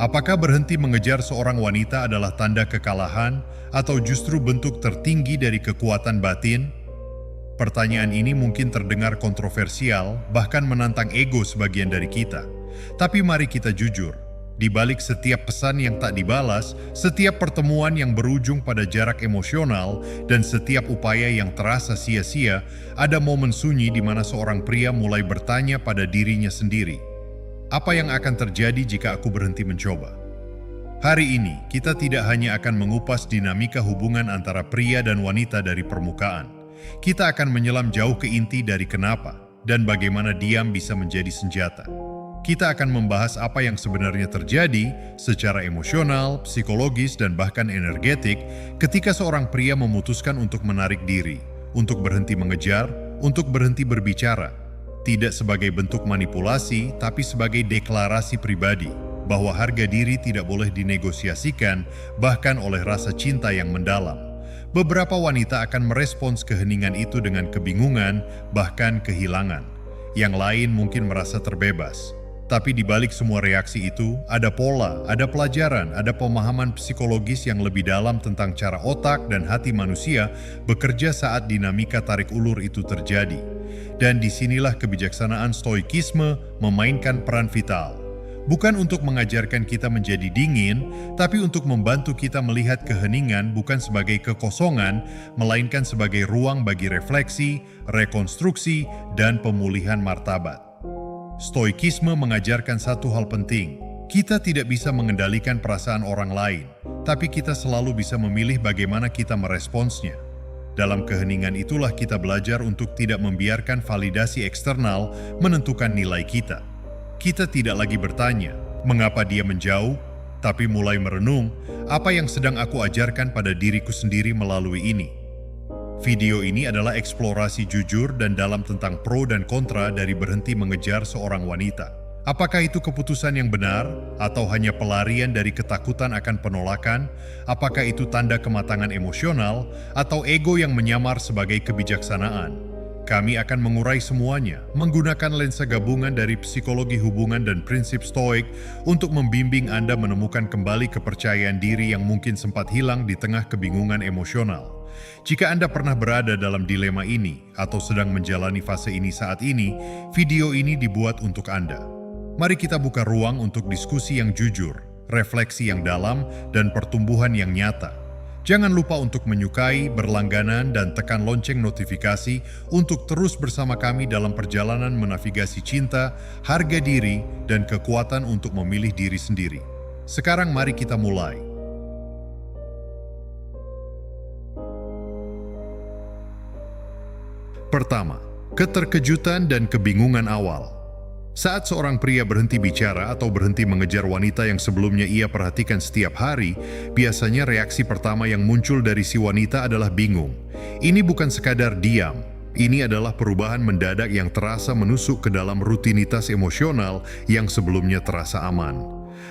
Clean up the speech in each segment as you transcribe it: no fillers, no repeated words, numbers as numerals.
Apakah berhenti mengejar seorang wanita adalah tanda kekalahan atau justru bentuk tertinggi dari kekuatan batin? Pertanyaan ini mungkin terdengar kontroversial, bahkan menantang ego sebagian dari kita. Tapi mari kita jujur, di balik setiap pesan yang tak dibalas, setiap pertemuan yang berujung pada jarak emosional, dan setiap upaya yang terasa sia-sia, ada momen sunyi di mana seorang pria mulai bertanya pada dirinya sendiri, apa yang akan terjadi jika aku berhenti mencoba? Hari ini, kita tidak hanya akan mengupas dinamika hubungan antara pria dan wanita dari permukaan. Kita akan menyelam jauh ke inti dari kenapa dan bagaimana diam bisa menjadi senjata. Kita akan membahas apa yang sebenarnya terjadi secara emosional, psikologis, dan bahkan energetik ketika seorang pria memutuskan untuk menarik diri, untuk berhenti mengejar, untuk berhenti berbicara. Tidak sebagai bentuk manipulasi, tapi sebagai deklarasi pribadi bahwa harga diri tidak boleh dinegosiasikan, bahkan oleh rasa cinta yang mendalam. Beberapa wanita akan merespons keheningan itu dengan kebingungan, bahkan kehilangan. Yang lain mungkin merasa terbebas. Tapi di balik semua reaksi itu, ada pola, ada pelajaran, ada pemahaman psikologis yang lebih dalam tentang cara otak dan hati manusia bekerja saat dinamika tarik ulur itu terjadi. Dan disinilah kebijaksanaan stoikisme memainkan peran vital. Bukan untuk mengajarkan kita menjadi dingin, tapi untuk membantu kita melihat keheningan bukan sebagai kekosongan, melainkan sebagai ruang bagi refleksi, rekonstruksi, dan pemulihan martabat. Stoikisme mengajarkan satu hal penting. Kita tidak bisa mengendalikan perasaan orang lain, tapi kita selalu bisa memilih bagaimana kita meresponsnya. Dalam keheningan itulah kita belajar untuk tidak membiarkan validasi eksternal menentukan nilai kita. Kita tidak lagi bertanya, mengapa dia menjauh, tapi mulai merenung, apa yang sedang aku ajarkan pada diriku sendiri melalui ini. Video ini adalah eksplorasi jujur dan dalam tentang pro dan kontra dari berhenti mengejar seorang wanita. Apakah itu keputusan yang benar, atau hanya pelarian dari ketakutan akan penolakan? Apakah itu tanda kematangan emosional, atau ego yang menyamar sebagai kebijaksanaan? Kami akan mengurai semuanya, menggunakan lensa gabungan dari psikologi hubungan dan prinsip stoik untuk membimbing Anda menemukan kembali kepercayaan diri yang mungkin sempat hilang di tengah kebingungan emosional. Jika Anda pernah berada dalam dilema ini, atau sedang menjalani fase ini saat ini, video ini dibuat untuk Anda. Mari kita buka ruang untuk diskusi yang jujur, refleksi yang dalam, dan pertumbuhan yang nyata. Jangan lupa untuk menyukai, berlangganan, dan tekan lonceng notifikasi untuk terus bersama kami dalam perjalanan menavigasi cinta, harga diri, dan kekuatan untuk memilih diri sendiri. Sekarang mari kita mulai. Pertama, keterkejutan dan kebingungan awal. Saat seorang pria berhenti bicara atau berhenti mengejar wanita yang sebelumnya ia perhatikan setiap hari, biasanya reaksi pertama yang muncul dari si wanita adalah bingung. Ini bukan sekadar diam, ini adalah perubahan mendadak yang terasa menusuk ke dalam rutinitas emosional yang sebelumnya terasa aman.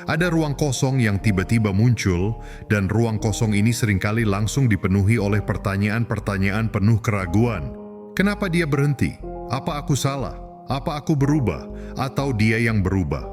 Ada ruang kosong yang tiba-tiba muncul, dan ruang kosong ini seringkali langsung dipenuhi oleh pertanyaan-pertanyaan penuh keraguan. Kenapa dia berhenti? Apa aku salah? Apa aku berubah, atau dia yang berubah?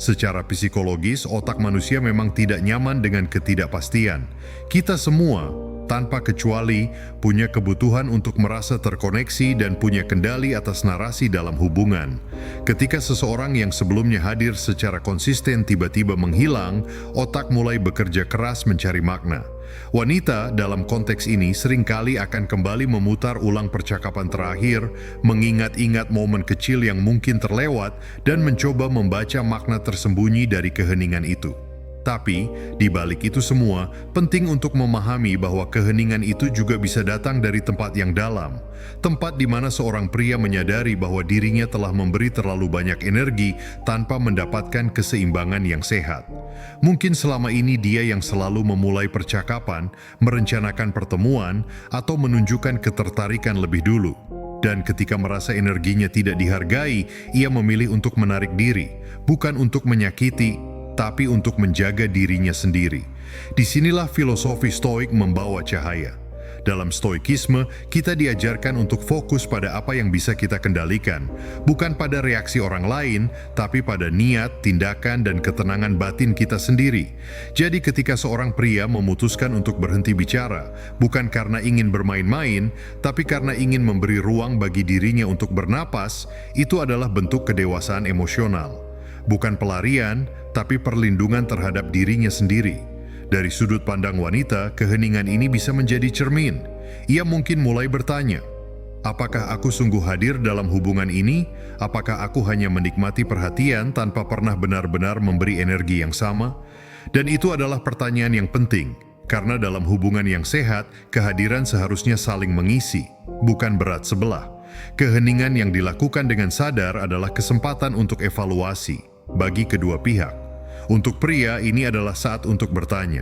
Secara psikologis, otak manusia memang tidak nyaman dengan ketidakpastian. Kita semua, tanpa kecuali, punya kebutuhan untuk merasa terkoneksi dan punya kendali atas narasi dalam hubungan. Ketika seseorang yang sebelumnya hadir secara konsisten tiba-tiba menghilang, otak mulai bekerja keras mencari makna. Wanita dalam konteks ini seringkali akan kembali memutar ulang percakapan terakhir, mengingat-ingat momen kecil yang mungkin terlewat, dan mencoba membaca makna tersembunyi dari keheningan itu. Tapi, di balik itu semua, penting untuk memahami bahwa keheningan itu juga bisa datang dari tempat yang dalam. Tempat di mana seorang pria menyadari bahwa dirinya telah memberi terlalu banyak energi tanpa mendapatkan keseimbangan yang sehat. Mungkin selama ini dia yang selalu memulai percakapan, merencanakan pertemuan, atau menunjukkan ketertarikan lebih dulu. Dan ketika merasa energinya tidak dihargai, ia memilih untuk menarik diri, bukan untuk menyakiti, tapi untuk menjaga dirinya sendiri. Disinilah filosofi stoik membawa cahaya. Dalam stoikisme, kita diajarkan untuk fokus pada apa yang bisa kita kendalikan, bukan pada reaksi orang lain, tapi pada niat, tindakan, dan ketenangan batin kita sendiri. Jadi ketika seorang pria memutuskan untuk berhenti bicara, bukan karena ingin bermain-main, tapi karena ingin memberi ruang bagi dirinya untuk bernapas, itu adalah bentuk kedewasaan emosional. Bukan pelarian, tapi perlindungan terhadap dirinya sendiri. Dari sudut pandang wanita, keheningan ini bisa menjadi cermin. Ia mungkin mulai bertanya, apakah aku sungguh hadir dalam hubungan ini? Apakah aku hanya menikmati perhatian tanpa pernah benar-benar memberi energi yang sama? Dan itu adalah pertanyaan yang penting, karena dalam hubungan yang sehat, kehadiran seharusnya saling mengisi, bukan berat sebelah. Keheningan yang dilakukan dengan sadar adalah kesempatan untuk evaluasi bagi kedua pihak. Untuk pria, ini adalah saat untuk bertanya,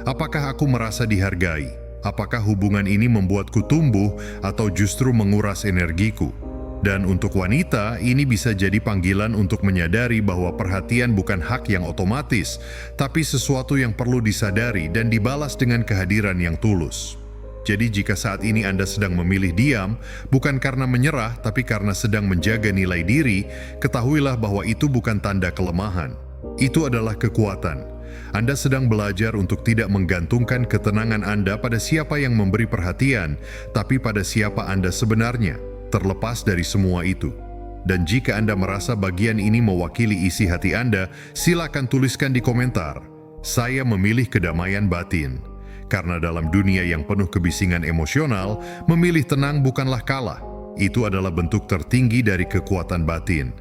apakah aku merasa dihargai? Apakah hubungan ini membuatku tumbuh atau justru menguras energiku? Dan untuk wanita, ini bisa jadi panggilan untuk menyadari bahwa perhatian bukan hak yang otomatis, tapi sesuatu yang perlu disadari dan dibalas dengan kehadiran yang tulus. Jadi jika saat ini Anda sedang memilih diam, bukan karena menyerah, tapi karena sedang menjaga nilai diri, ketahuilah bahwa itu bukan tanda kelemahan. Itu adalah kekuatan. Anda sedang belajar untuk tidak menggantungkan ketenangan Anda pada siapa yang memberi perhatian, tapi pada siapa Anda sebenarnya, terlepas dari semua itu. Dan jika Anda merasa bagian ini mewakili isi hati Anda, silakan tuliskan di komentar, "Saya memilih kedamaian batin." Karena dalam dunia yang penuh kebisingan emosional, memilih tenang bukanlah kalah. Itu adalah bentuk tertinggi dari kekuatan batin.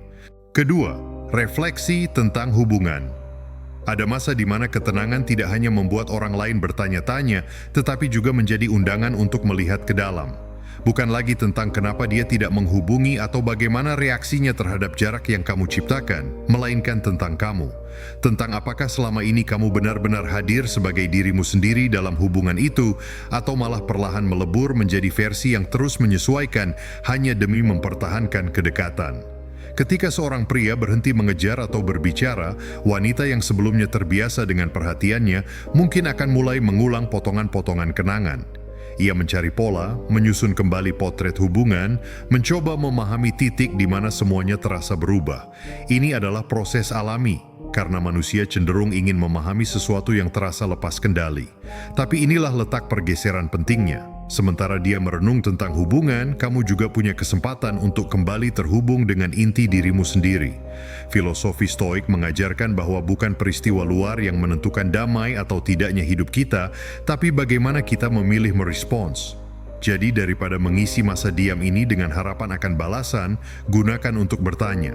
Kedua, refleksi tentang hubungan. Ada masa di mana ketenangan tidak hanya membuat orang lain bertanya-tanya, tetapi juga menjadi undangan untuk melihat ke dalam. Bukan lagi tentang kenapa dia tidak menghubungi atau bagaimana reaksinya terhadap jarak yang kamu ciptakan, melainkan tentang kamu. Tentang apakah selama ini kamu benar-benar hadir sebagai dirimu sendiri dalam hubungan itu, atau malah perlahan melebur menjadi versi yang terus menyesuaikan hanya demi mempertahankan kedekatan. Ketika seorang pria berhenti mengejar atau berbicara, wanita yang sebelumnya terbiasa dengan perhatiannya mungkin akan mulai mengulang potongan-potongan kenangan. Ia mencari pola, menyusun kembali potret hubungan, mencoba memahami titik di mana semuanya terasa berubah. Ini adalah proses alami, karena manusia cenderung ingin memahami sesuatu yang terasa lepas kendali. Tapi inilah letak pergeseran pentingnya. Sementara dia merenung tentang hubungan, kamu juga punya kesempatan untuk kembali terhubung dengan inti dirimu sendiri. Filosofi Stoik mengajarkan bahwa bukan peristiwa luar yang menentukan damai atau tidaknya hidup kita, tapi bagaimana kita memilih merespons. Jadi daripada mengisi masa diam ini dengan harapan akan balasan, gunakan untuk bertanya,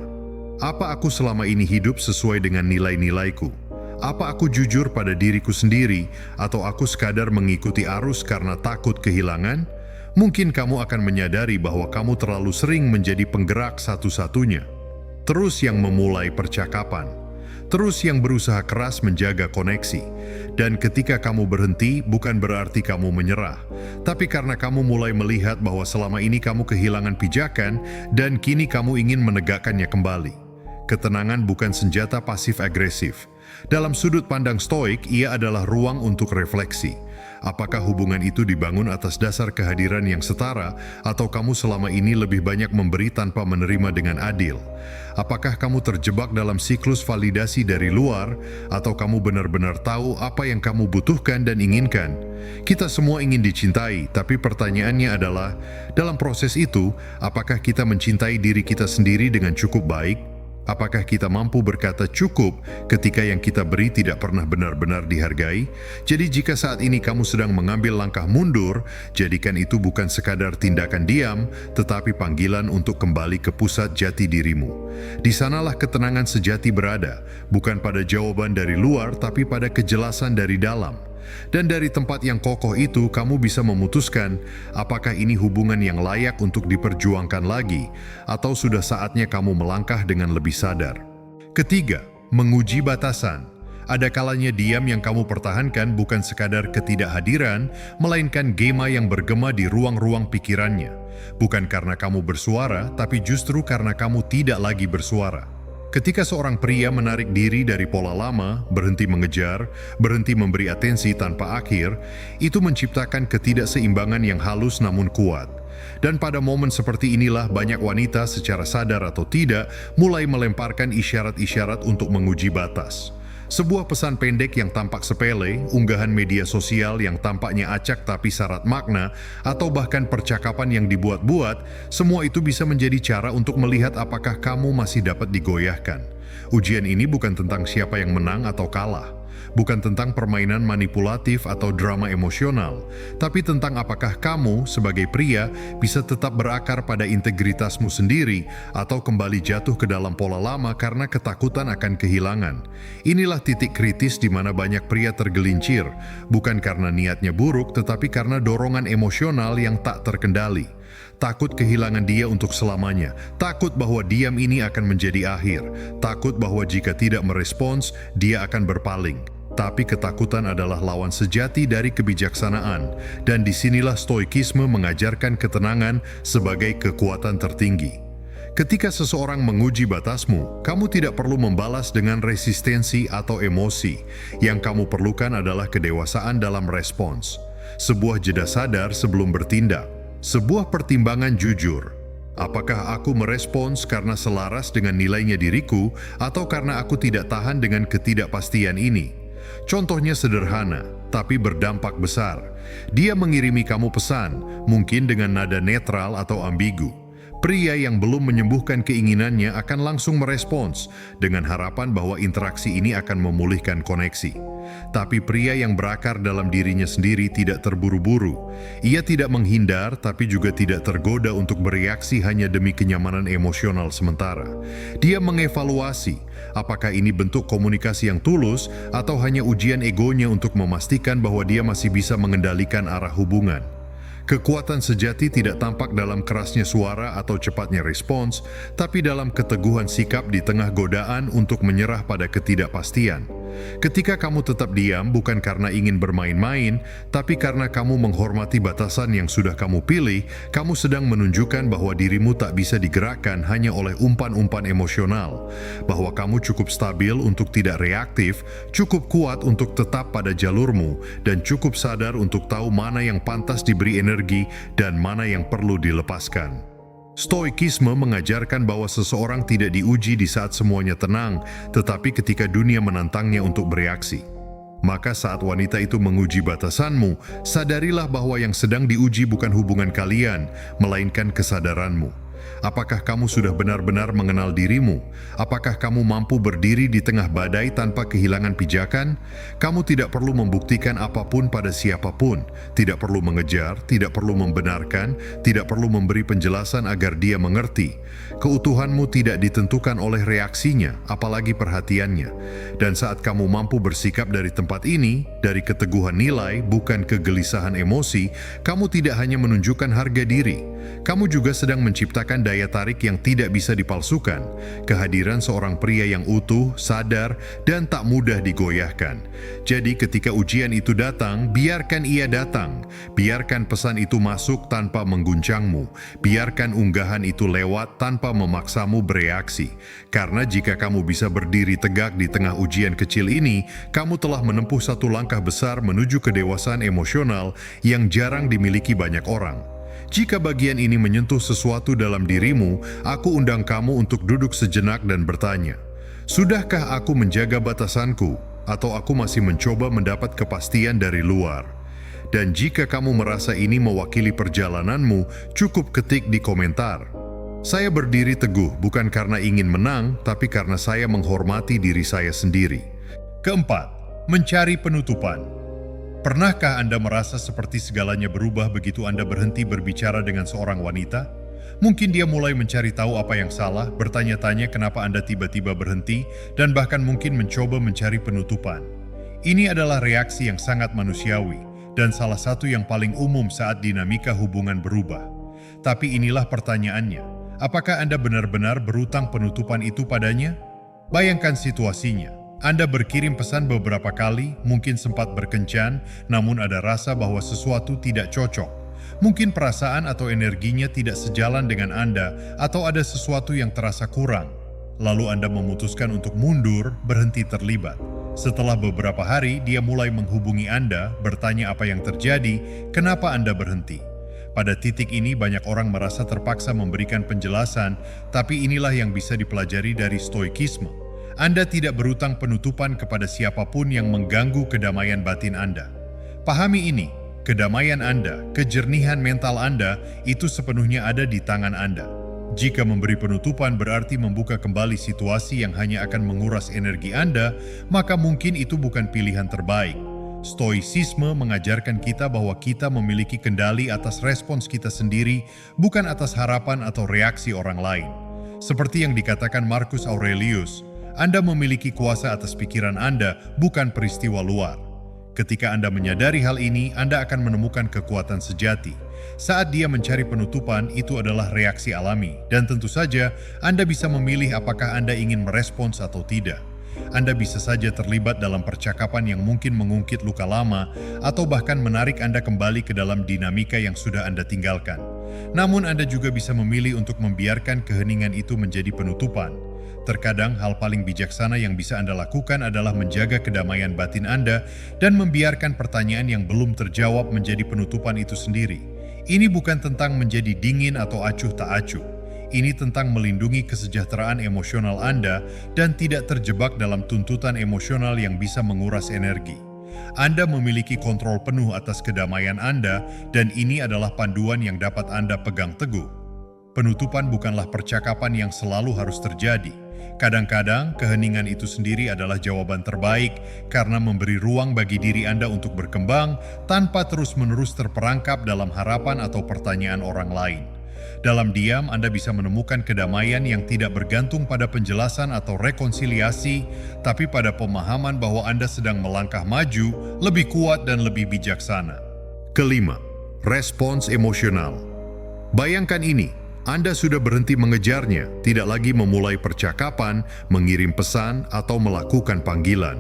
apa aku selama ini hidup sesuai dengan nilai-nilaiku? Apa aku jujur pada diriku sendiri, atau aku sekadar mengikuti arus karena takut kehilangan? Mungkin kamu akan menyadari bahwa kamu terlalu sering menjadi penggerak satu-satunya. Terus yang memulai percakapan. Terus yang berusaha keras menjaga koneksi. Dan ketika kamu berhenti, bukan berarti kamu menyerah. Tapi karena kamu mulai melihat bahwa selama ini kamu kehilangan pijakan, dan kini kamu ingin menegakkannya kembali. Ketenangan bukan senjata pasif-agresif. Dalam sudut pandang Stoik, ia adalah ruang untuk refleksi. Apakah hubungan itu dibangun atas dasar kehadiran yang setara, atau kamu selama ini lebih banyak memberi tanpa menerima dengan adil? Apakah kamu terjebak dalam siklus validasi dari luar, atau kamu benar-benar tahu apa yang kamu butuhkan dan inginkan? Kita semua ingin dicintai, tapi pertanyaannya adalah, dalam proses itu, apakah kita mencintai diri kita sendiri dengan cukup baik? Apakah kita mampu berkata cukup ketika yang kita beri tidak pernah benar-benar dihargai? Jadi jika saat ini kamu sedang mengambil langkah mundur, jadikan itu bukan sekadar tindakan diam, tetapi panggilan untuk kembali ke pusat jati dirimu. Di sanalah ketenangan sejati berada, bukan pada jawaban dari luar, tapi pada kejelasan dari dalam. Dan dari tempat yang kokoh itu, kamu bisa memutuskan apakah ini hubungan yang layak untuk diperjuangkan lagi, atau sudah saatnya kamu melangkah dengan lebih sadar. Ketiga, menguji batasan. Ada kalanya diam yang kamu pertahankan bukan sekadar ketidakhadiran, melainkan gema yang bergema di ruang-ruang pikirannya. Bukan karena kamu bersuara, tapi justru karena kamu tidak lagi bersuara. Ketika seorang pria menarik diri dari pola lama, berhenti mengejar, berhenti memberi atensi tanpa akhir, itu menciptakan ketidakseimbangan yang halus namun kuat. Dan pada momen seperti inilah banyak wanita secara sadar atau tidak mulai melemparkan isyarat-isyarat untuk menguji batas. Sebuah pesan pendek yang tampak sepele, unggahan media sosial yang tampaknya acak tapi syarat makna, atau bahkan percakapan yang dibuat-buat, semua itu bisa menjadi cara untuk melihat apakah kamu masih dapat digoyahkan. Ujian ini bukan tentang siapa yang menang atau kalah. Bukan tentang permainan manipulatif atau drama emosional, tapi tentang apakah kamu sebagai pria bisa tetap berakar pada integritasmu sendiri atau kembali jatuh ke dalam pola lama karena ketakutan akan kehilangan. Inilah titik kritis di mana banyak pria tergelincir, bukan karena niatnya buruk tetapi karena dorongan emosional yang tak terkendali. Takut kehilangan dia untuk selamanya, takut bahwa diam ini akan menjadi akhir, takut bahwa jika tidak merespons, dia akan berpaling. Tapi ketakutan adalah lawan sejati dari kebijaksanaan, dan disinilah stoikisme mengajarkan ketenangan sebagai kekuatan tertinggi. Ketika seseorang menguji batasmu, kamu tidak perlu membalas dengan resistensi atau emosi. Yang kamu perlukan adalah kedewasaan dalam respons. Sebuah jeda sadar sebelum bertindak. Sebuah pertimbangan jujur. Apakah aku merespons karena selaras dengan nilainya diriku atau karena aku tidak tahan dengan ketidakpastian ini? Contohnya sederhana, tapi berdampak besar. Dia mengirimi kamu pesan, mungkin dengan nada netral atau ambigu. Pria yang belum menyembuhkan keinginannya akan langsung merespons dengan harapan bahwa interaksi ini akan memulihkan koneksi. Tapi pria yang berakar dalam dirinya sendiri tidak terburu-buru. Ia tidak menghindar tapi juga tidak tergoda untuk bereaksi hanya demi kenyamanan emosional sementara. Dia mengevaluasi apakah ini bentuk komunikasi yang tulus atau hanya ujian egonya untuk memastikan bahwa dia masih bisa mengendalikan arah hubungan. Kekuatan sejati tidak tampak dalam kerasnya suara atau cepatnya respons, tapi dalam keteguhan sikap di tengah godaan untuk menyerah pada ketidakpastian. Ketika kamu tetap diam bukan karena ingin bermain-main, tapi karena kamu menghormati batasan yang sudah kamu pilih, kamu sedang menunjukkan bahwa dirimu tak bisa digerakkan hanya oleh umpan-umpan emosional, bahwa kamu cukup stabil untuk tidak reaktif, cukup kuat untuk tetap pada jalurmu, dan cukup sadar untuk tahu mana yang pantas diberi energi dan mana yang perlu dilepaskan. Stoikisme mengajarkan bahwa seseorang tidak diuji di saat semuanya tenang, tetapi ketika dunia menantangnya untuk bereaksi. Maka saat wanita itu menguji batasanmu, sadarilah bahwa yang sedang diuji bukan hubungan kalian, melainkan kesadaranmu. Apakah kamu sudah benar-benar mengenal dirimu? Apakah kamu mampu berdiri di tengah badai tanpa kehilangan pijakan? Kamu tidak perlu membuktikan apapun pada siapapun, tidak perlu mengejar, tidak perlu membenarkan, tidak perlu memberi penjelasan agar dia mengerti. Keutuhanmu tidak ditentukan oleh reaksinya, apalagi perhatiannya. Dan saat kamu mampu bersikap dari tempat ini, dari keteguhan nilai, bukan kegelisahan emosi, kamu tidak hanya menunjukkan harga diri. Kamu juga sedang menciptakan daya tarik yang tidak bisa dipalsukan, kehadiran seorang pria yang utuh, sadar, dan tak mudah digoyahkan. Jadi ketika ujian itu datang, biarkan ia datang. Biarkan pesan itu masuk tanpa mengguncangmu. Biarkan unggahan itu lewat tanpa memaksamu bereaksi. Karena jika kamu bisa berdiri tegak di tengah ujian kecil ini, kamu telah menempuh satu langkah besar menuju kedewasaan emosional yang jarang dimiliki banyak orang. Jika bagian ini menyentuh sesuatu dalam dirimu, aku undang kamu untuk duduk sejenak dan bertanya, sudahkah aku menjaga batasanku, atau aku masih mencoba mendapat kepastian dari luar? Dan jika kamu merasa ini mewakili perjalananmu, cukup ketik di komentar. Saya berdiri teguh bukan karena ingin menang, tapi karena saya menghormati diri saya sendiri. Keempat, mencari penutupan. Pernahkah Anda merasa seperti segalanya berubah begitu Anda berhenti berbicara dengan seorang wanita? Mungkin dia mulai mencari tahu apa yang salah, bertanya-tanya kenapa Anda tiba-tiba berhenti, dan bahkan mungkin mencoba mencari penutupan. Ini adalah reaksi yang sangat manusiawi, dan salah satu yang paling umum saat dinamika hubungan berubah. Tapi inilah pertanyaannya, apakah Anda benar-benar berutang penutupan itu padanya? Bayangkan situasinya. Anda berkirim pesan beberapa kali, mungkin sempat berkencan, namun ada rasa bahwa sesuatu tidak cocok. Mungkin perasaan atau energinya tidak sejalan dengan Anda, atau ada sesuatu yang terasa kurang. Lalu Anda memutuskan untuk mundur, berhenti terlibat. Setelah beberapa hari, dia mulai menghubungi Anda, bertanya apa yang terjadi, kenapa Anda berhenti. Pada titik ini banyak orang merasa terpaksa memberikan penjelasan, tapi inilah yang bisa dipelajari dari stoikisme. Anda tidak berutang penutupan kepada siapapun yang mengganggu kedamaian batin Anda. Pahami ini, kedamaian Anda, kejernihan mental Anda, itu sepenuhnya ada di tangan Anda. Jika memberi penutupan berarti membuka kembali situasi yang hanya akan menguras energi Anda, maka mungkin itu bukan pilihan terbaik. Stoicisme mengajarkan kita bahwa kita memiliki kendali atas respons kita sendiri, bukan atas harapan atau reaksi orang lain. Seperti yang dikatakan Marcus Aurelius, Anda memiliki kuasa atas pikiran Anda, bukan peristiwa luar. Ketika Anda menyadari hal ini, Anda akan menemukan kekuatan sejati. Saat dia mencari penutupan, itu adalah reaksi alami. Dan tentu saja, Anda bisa memilih apakah Anda ingin merespons atau tidak. Anda bisa saja terlibat dalam percakapan yang mungkin mengungkit luka lama, atau bahkan menarik Anda kembali ke dalam dinamika yang sudah Anda tinggalkan. Namun Anda juga bisa memilih untuk membiarkan keheningan itu menjadi penutupan. Terkadang hal paling bijaksana yang bisa Anda lakukan adalah menjaga kedamaian batin Anda dan membiarkan pertanyaan yang belum terjawab menjadi penutupan itu sendiri. Ini bukan tentang menjadi dingin atau acuh tak acuh. Ini tentang melindungi kesejahteraan emosional Anda dan tidak terjebak dalam tuntutan emosional yang bisa menguras energi. Anda memiliki kontrol penuh atas kedamaian Anda dan ini adalah panduan yang dapat Anda pegang teguh. Penutupan bukanlah percakapan yang selalu harus terjadi. Kadang-kadang, keheningan itu sendiri adalah jawaban terbaik karena memberi ruang bagi diri Anda untuk berkembang tanpa terus-menerus terperangkap dalam harapan atau pertanyaan orang lain. Dalam diam, Anda bisa menemukan kedamaian yang tidak bergantung pada penjelasan atau rekonsiliasi, tapi pada pemahaman bahwa Anda sedang melangkah maju, lebih kuat dan lebih bijaksana. Kelima, respons emosional. Bayangkan ini. Anda sudah berhenti mengejarnya, tidak lagi memulai percakapan, mengirim pesan, atau melakukan panggilan.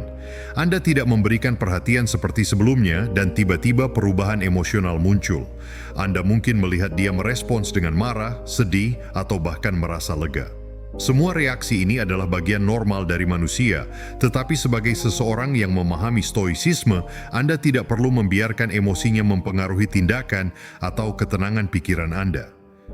Anda tidak memberikan perhatian seperti sebelumnya dan tiba-tiba perubahan emosional muncul. Anda mungkin melihat dia merespons dengan marah, sedih, atau bahkan merasa lega. Semua reaksi ini adalah bagian normal dari manusia, tetapi sebagai seseorang yang memahami stoicisme, Anda tidak perlu membiarkan emosinya mempengaruhi tindakan atau ketenangan pikiran Anda.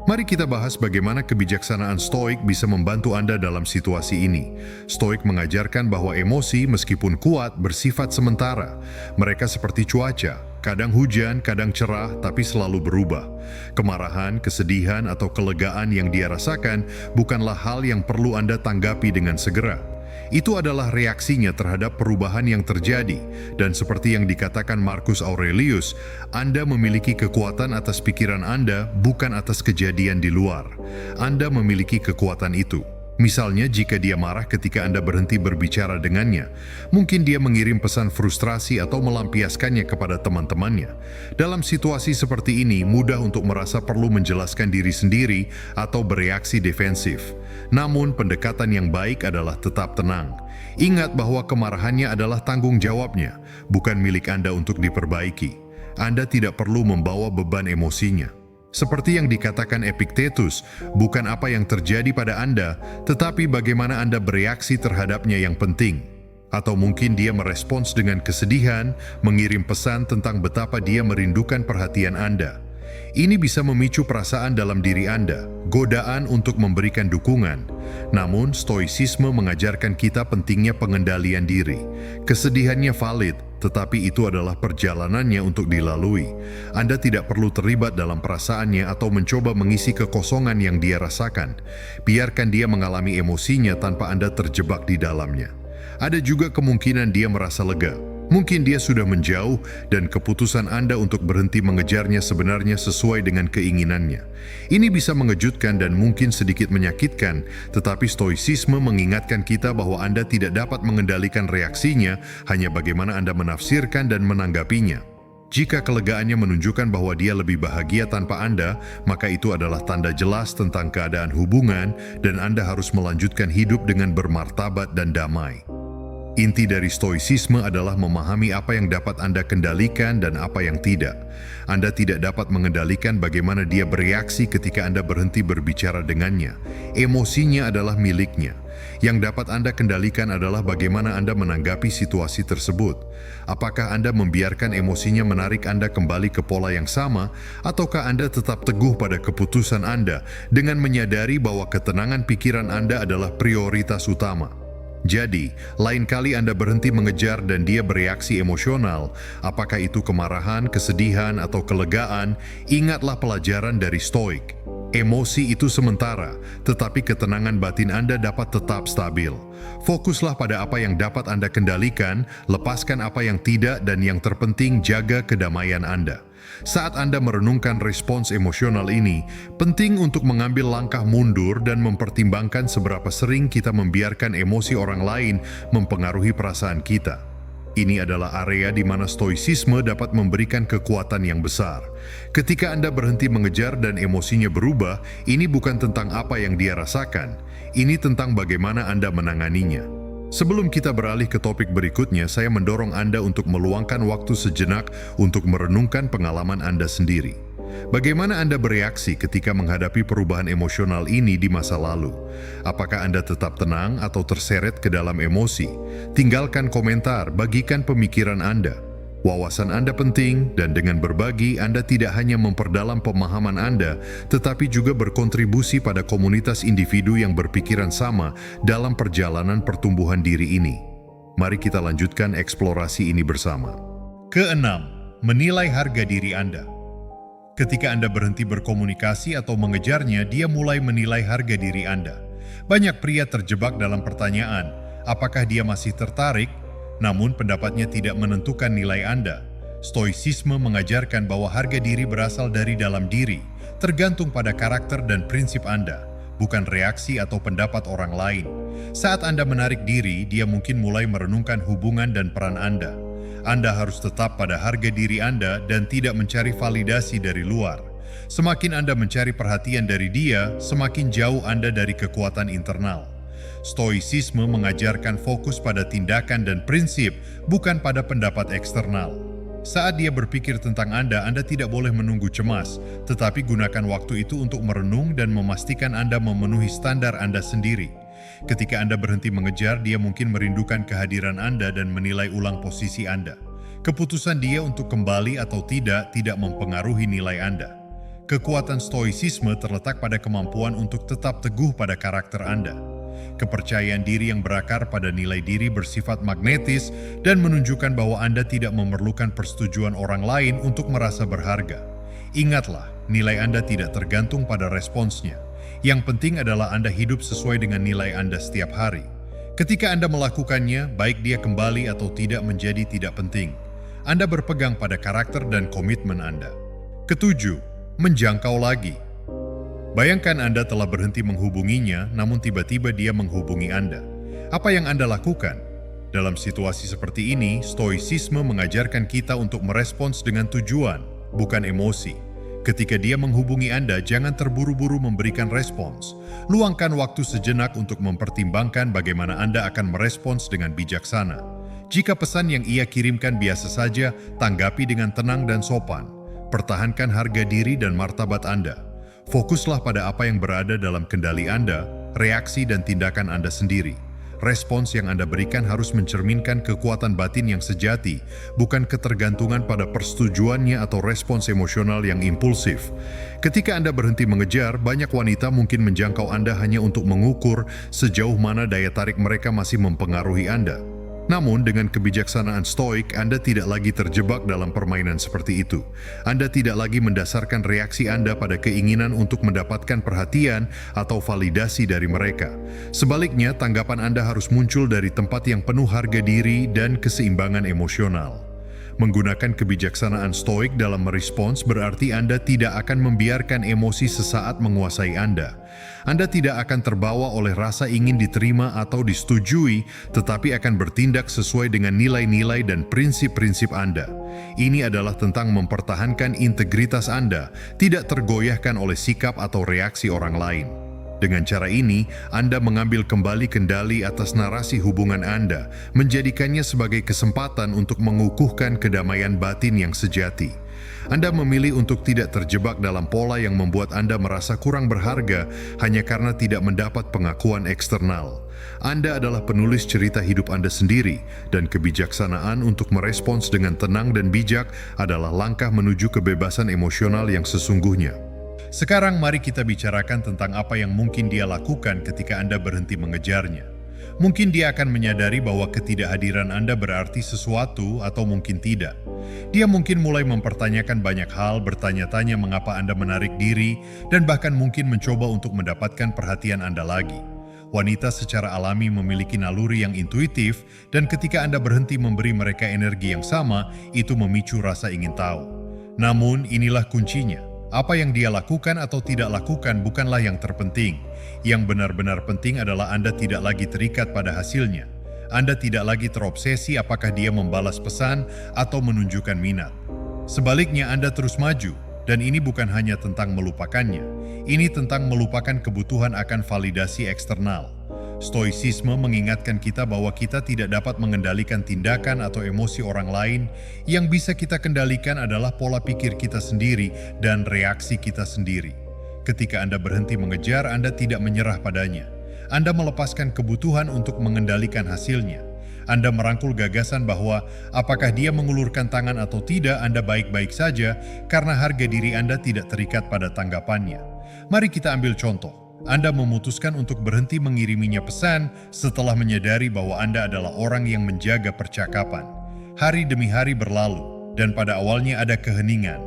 Mari kita bahas bagaimana kebijaksanaan Stoik bisa membantu Anda dalam situasi ini. Stoik mengajarkan bahwa emosi meskipun kuat bersifat sementara. Mereka seperti cuaca, kadang hujan, kadang cerah, tapi selalu berubah. Kemarahan, kesedihan, atau kelegaan yang dia rasakan bukanlah hal yang perlu Anda tanggapi dengan segera. Itu adalah reaksinya terhadap perubahan yang terjadi. Dan seperti yang dikatakan Marcus Aurelius, Anda memiliki kekuatan atas pikiran Anda, bukan atas kejadian di luar. Anda memiliki kekuatan itu. Misalnya, jika dia marah ketika Anda berhenti berbicara dengannya, mungkin dia mengirim pesan frustrasi atau melampiaskannya kepada teman-temannya. Dalam situasi seperti ini, mudah untuk merasa perlu menjelaskan diri sendiri atau bereaksi defensif. Namun, pendekatan yang baik adalah tetap tenang. Ingat bahwa kemarahannya adalah tanggung jawabnya, bukan milik Anda untuk diperbaiki. Anda tidak perlu membawa beban emosinya. Seperti yang dikatakan Epictetus, bukan apa yang terjadi pada Anda, tetapi bagaimana Anda bereaksi terhadapnya yang penting. Atau mungkin dia merespons dengan kesedihan, mengirim pesan tentang betapa dia merindukan perhatian Anda. Ini bisa memicu perasaan dalam diri Anda, godaan untuk memberikan dukungan. Namun, stoicisme mengajarkan kita pentingnya pengendalian diri. Kesedihannya valid, tetapi itu adalah perjalanannya untuk dilalui. Anda tidak perlu terlibat dalam perasaannya atau mencoba mengisi kekosongan yang dia rasakan. Biarkan dia mengalami emosinya tanpa Anda terjebak di dalamnya. Ada juga kemungkinan dia merasa lega. Mungkin dia sudah menjauh dan keputusan Anda untuk berhenti mengejarnya sebenarnya sesuai dengan keinginannya. Ini bisa mengejutkan dan mungkin sedikit menyakitkan, tetapi stoicisme mengingatkan kita bahwa Anda tidak dapat mengendalikan reaksinya, hanya bagaimana Anda menafsirkan dan menanggapinya. Jika kelegaannya menunjukkan bahwa dia lebih bahagia tanpa Anda, maka itu adalah tanda jelas tentang keadaan hubungan dan Anda harus melanjutkan hidup dengan bermartabat dan damai. Inti dari stoicisme adalah memahami apa yang dapat Anda kendalikan dan apa yang tidak. Anda tidak dapat mengendalikan bagaimana dia bereaksi ketika Anda berhenti berbicara dengannya. Emosinya adalah miliknya. Yang dapat Anda kendalikan adalah bagaimana Anda menanggapi situasi tersebut. Apakah Anda membiarkan emosinya menarik Anda kembali ke pola yang sama, ataukah Anda tetap teguh pada keputusan Anda dengan menyadari bahwa ketenangan pikiran Anda adalah prioritas utama? Jadi, lain kali Anda berhenti mengejar dan dia bereaksi emosional, apakah itu kemarahan, kesedihan, atau kelegaan, ingatlah pelajaran dari Stoik. Emosi itu sementara, tetapi ketenangan batin Anda dapat tetap stabil. Fokuslah pada apa yang dapat Anda kendalikan, lepaskan apa yang tidak, dan yang terpenting jaga kedamaian Anda. Saat Anda merenungkan respons emosional ini, penting untuk mengambil langkah mundur dan mempertimbangkan seberapa sering kita membiarkan emosi orang lain mempengaruhi perasaan kita. Ini adalah area di mana stoicisme dapat memberikan kekuatan yang besar. Ketika Anda berhenti mengejar dan emosinya berubah, ini bukan tentang apa yang dia rasakan, ini tentang bagaimana Anda menanganinya. Sebelum kita beralih ke topik berikutnya, saya mendorong Anda untuk meluangkan waktu sejenak untuk merenungkan pengalaman Anda sendiri. Bagaimana Anda bereaksi ketika menghadapi perubahan emosional ini di masa lalu? Apakah Anda tetap tenang atau terseret ke dalam emosi? Tinggalkan komentar, bagikan pemikiran Anda. Wawasan Anda penting, dan dengan berbagi, Anda tidak hanya memperdalam pemahaman Anda, tetapi juga berkontribusi pada komunitas individu yang berpikiran sama dalam perjalanan pertumbuhan diri ini. Mari kita lanjutkan eksplorasi ini bersama. Keenam, menilai harga diri Anda. Ketika Anda berhenti berkomunikasi atau mengejarnya, dia mulai menilai harga diri Anda. Banyak pria terjebak dalam pertanyaan, apakah dia masih tertarik? Namun pendapatnya tidak menentukan nilai Anda. Stoicisme mengajarkan bahwa harga diri berasal dari dalam diri, tergantung pada karakter dan prinsip Anda, bukan reaksi atau pendapat orang lain. Saat Anda menarik diri, dia mungkin mulai merenungkan hubungan dan peran Anda. Anda harus tetap pada harga diri Anda dan tidak mencari validasi dari luar. Semakin Anda mencari perhatian dari dia, semakin jauh Anda dari kekuatan internal. Stoicisme mengajarkan fokus pada tindakan dan prinsip, bukan pada pendapat eksternal. Saat dia berpikir tentang Anda tidak boleh menunggu cemas, tetapi gunakan waktu itu untuk merenung dan memastikan Anda memenuhi standar Anda sendiri. Ketika Anda berhenti mengejar, dia mungkin merindukan kehadiran Anda dan menilai ulang posisi Anda. Keputusan dia untuk kembali atau tidak mempengaruhi nilai Anda. Kekuatan stoicisme terletak pada kemampuan untuk tetap teguh pada karakter Anda. Kepercayaan diri yang berakar pada nilai diri bersifat magnetis dan menunjukkan bahwa Anda tidak memerlukan persetujuan orang lain untuk merasa berharga. Ingatlah, nilai Anda tidak tergantung pada responsnya. Yang penting adalah Anda hidup sesuai dengan nilai Anda setiap hari. Ketika Anda melakukannya, baik dia kembali atau tidak menjadi tidak penting. Anda berpegang pada karakter dan komitmen Anda. Ketujuh, menjangkau lagi. Bayangkan Anda telah berhenti menghubunginya, namun tiba-tiba dia menghubungi Anda. Apa yang Anda lakukan? Dalam situasi seperti ini, stoicisme mengajarkan kita untuk merespons dengan tujuan, bukan emosi. Ketika dia menghubungi Anda, jangan terburu-buru memberikan respons. Luangkan waktu sejenak untuk mempertimbangkan bagaimana Anda akan merespons dengan bijaksana. Jika pesan yang ia kirimkan biasa saja, tanggapi dengan tenang dan sopan. Pertahankan harga diri dan martabat Anda. Fokuslah pada apa yang berada dalam kendali Anda, reaksi dan tindakan Anda sendiri. Respons yang Anda berikan harus mencerminkan kekuatan batin yang sejati, bukan ketergantungan pada persetujuannya atau respons emosional yang impulsif. Ketika Anda berhenti mengejar, banyak wanita mungkin menjangkau Anda hanya untuk mengukur sejauh mana daya tarik mereka masih mempengaruhi Anda. Namun, dengan kebijaksanaan stoik, Anda tidak lagi terjebak dalam permainan seperti itu. Anda tidak lagi mendasarkan reaksi Anda pada keinginan untuk mendapatkan perhatian atau validasi dari mereka. Sebaliknya, tanggapan Anda harus muncul dari tempat yang penuh harga diri dan keseimbangan emosional. Menggunakan kebijaksanaan stoik dalam merespons berarti Anda tidak akan membiarkan emosi sesaat menguasai Anda. Anda tidak akan terbawa oleh rasa ingin diterima atau disetujui, tetapi akan bertindak sesuai dengan nilai-nilai dan prinsip-prinsip Anda. Ini adalah tentang mempertahankan integritas Anda, tidak tergoyahkan oleh sikap atau reaksi orang lain. Dengan cara ini, Anda mengambil kembali kendali atas narasi hubungan Anda, menjadikannya sebagai kesempatan untuk mengukuhkan kedamaian batin yang sejati. Anda memilih untuk tidak terjebak dalam pola yang membuat Anda merasa kurang berharga hanya karena tidak mendapat pengakuan eksternal. Anda adalah penulis cerita hidup Anda sendiri, dan kebijaksanaan untuk merespons dengan tenang dan bijak adalah langkah menuju kebebasan emosional yang sesungguhnya. Sekarang mari kita bicarakan tentang apa yang mungkin dia lakukan ketika Anda berhenti mengejarnya. Mungkin dia akan menyadari bahwa ketidakhadiran Anda berarti sesuatu atau mungkin tidak. Dia mungkin mulai mempertanyakan banyak hal, bertanya-tanya mengapa Anda menarik diri, dan bahkan mungkin mencoba untuk mendapatkan perhatian Anda lagi. Wanita secara alami memiliki naluri yang intuitif, dan ketika Anda berhenti memberi mereka energi yang sama, itu memicu rasa ingin tahu. Namun, inilah kuncinya. Apa yang dia lakukan atau tidak lakukan bukanlah yang terpenting. Yang benar-benar penting adalah Anda tidak lagi terikat pada hasilnya. Anda tidak lagi terobsesi apakah dia membalas pesan atau menunjukkan minat. Sebaliknya, Anda terus maju, dan ini bukan hanya tentang melupakannya. Ini tentang melupakan kebutuhan akan validasi eksternal. Stoicisme mengingatkan kita bahwa kita tidak dapat mengendalikan tindakan atau emosi orang lain. Yang bisa kita kendalikan adalah pola pikir kita sendiri dan reaksi kita sendiri. Ketika Anda berhenti mengejar, Anda tidak menyerah padanya. Anda melepaskan kebutuhan untuk mengendalikan hasilnya. Anda merangkul gagasan bahwa apakah dia mengulurkan tangan atau tidak, Anda baik-baik saja karena harga diri Anda tidak terikat pada tanggapannya. Mari kita ambil contoh. Anda memutuskan untuk berhenti mengiriminya pesan setelah menyadari bahwa Anda adalah orang yang menjaga percakapan. Hari demi hari berlalu, dan pada awalnya ada keheningan.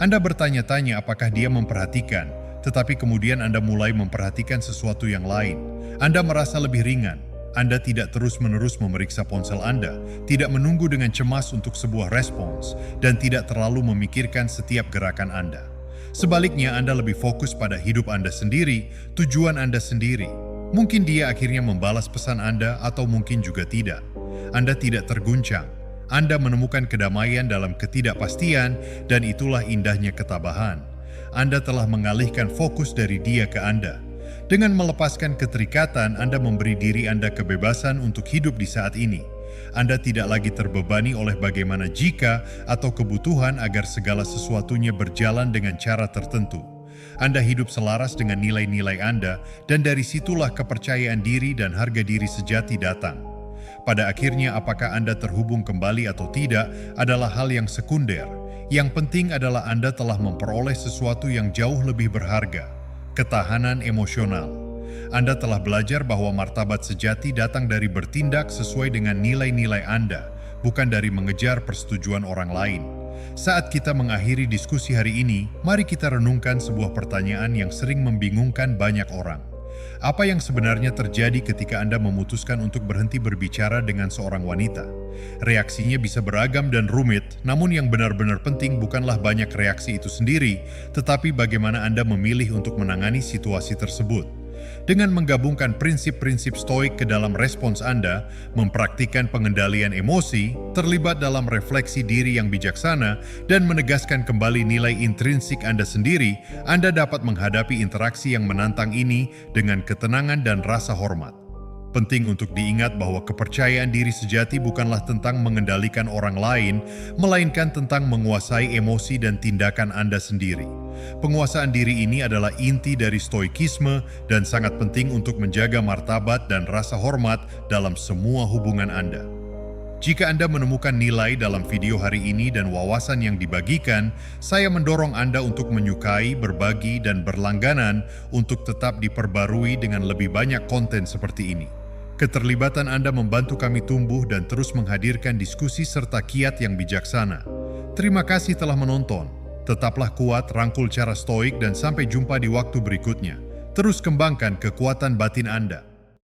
Anda bertanya-tanya apakah dia memperhatikan, tetapi kemudian Anda mulai memperhatikan sesuatu yang lain. Anda merasa lebih ringan. Anda tidak terus-menerus memeriksa ponsel Anda, tidak menunggu dengan cemas untuk sebuah respons, dan tidak terlalu memikirkan setiap gerakan Anda. Sebaliknya, Anda lebih fokus pada hidup Anda sendiri, tujuan Anda sendiri. Mungkin dia akhirnya membalas pesan Anda atau mungkin juga tidak. Anda tidak terguncang. Anda menemukan kedamaian dalam ketidakpastian, dan itulah indahnya ketabahan. Anda telah mengalihkan fokus dari dia ke Anda. Dengan melepaskan keterikatan, Anda memberi diri Anda kebebasan untuk hidup di saat ini. Anda tidak lagi terbebani oleh bagaimana jika atau kebutuhan agar segala sesuatunya berjalan dengan cara tertentu. Anda hidup selaras dengan nilai-nilai Anda, dan dari situlah kepercayaan diri dan harga diri sejati datang. Pada akhirnya, apakah Anda terhubung kembali atau tidak adalah hal yang sekunder. Yang penting adalah Anda telah memperoleh sesuatu yang jauh lebih berharga, ketahanan emosional. Anda telah belajar bahwa martabat sejati datang dari bertindak sesuai dengan nilai-nilai Anda, bukan dari mengejar persetujuan orang lain. Saat kita mengakhiri diskusi hari ini, mari kita renungkan sebuah pertanyaan yang sering membingungkan banyak orang. Apa yang sebenarnya terjadi ketika Anda memutuskan untuk berhenti berbicara dengan seorang wanita? Reaksinya bisa beragam dan rumit, namun yang benar-benar penting bukanlah banyak reaksi itu sendiri, tetapi bagaimana Anda memilih untuk menangani situasi tersebut. Dengan menggabungkan prinsip-prinsip stoik ke dalam respons Anda, mempraktikkan pengendalian emosi, terlibat dalam refleksi diri yang bijaksana, dan menegaskan kembali nilai intrinsik Anda sendiri, Anda dapat menghadapi interaksi yang menantang ini dengan ketenangan dan rasa hormat. Penting untuk diingat bahwa kepercayaan diri sejati bukanlah tentang mengendalikan orang lain, melainkan tentang menguasai emosi dan tindakan Anda sendiri. Penguasaan diri ini adalah inti dari stoikisme dan sangat penting untuk menjaga martabat dan rasa hormat dalam semua hubungan Anda. Jika Anda menemukan nilai dalam video hari ini dan wawasan yang dibagikan, saya mendorong Anda untuk menyukai, berbagi, dan berlangganan untuk tetap diperbarui dengan lebih banyak konten seperti ini. Keterlibatan Anda membantu kami tumbuh dan terus menghadirkan diskusi serta kiat yang bijaksana. Terima kasih telah menonton. Tetaplah kuat, rangkul cara stoik, dan sampai jumpa di waktu berikutnya. Terus kembangkan kekuatan batin Anda.